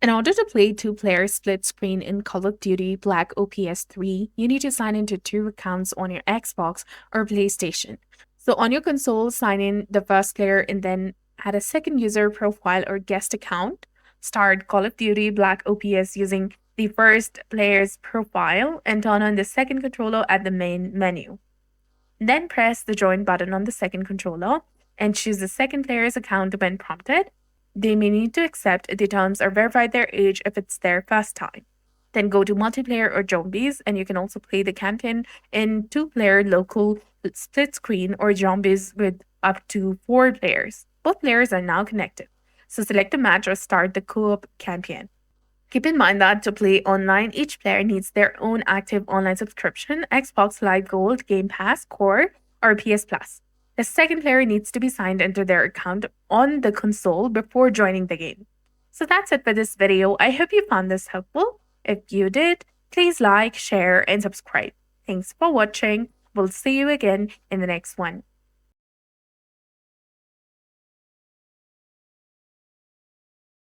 In order to play two-player split screen in Call of Duty Black Ops 3, you need to sign into two accounts on your Xbox or PlayStation. So on your console, sign in the first player and then add a second user profile or guest account. Start Call of Duty Black Ops using the first player's profile and turn on the second controller at the main menu. Then press the join button on the second controller and choose the second player's account when prompted. They may need to accept the terms or verify their age if it's their first time. Then go to multiplayer or zombies, and you can also play the campaign in two-player local split screen or zombies with up to 4 players. Both players are now connected. So select a match or start the co-op campaign. Keep in mind that to play online, each player needs their own active online subscription, Xbox Live Gold, Game Pass, Core, or PS Plus. The second player needs to be signed into their account on the console before joining the game. So that's it for this video. I hope you found this helpful. If you did, please like, share, and subscribe. Thanks for watching. We'll see you again in the next one.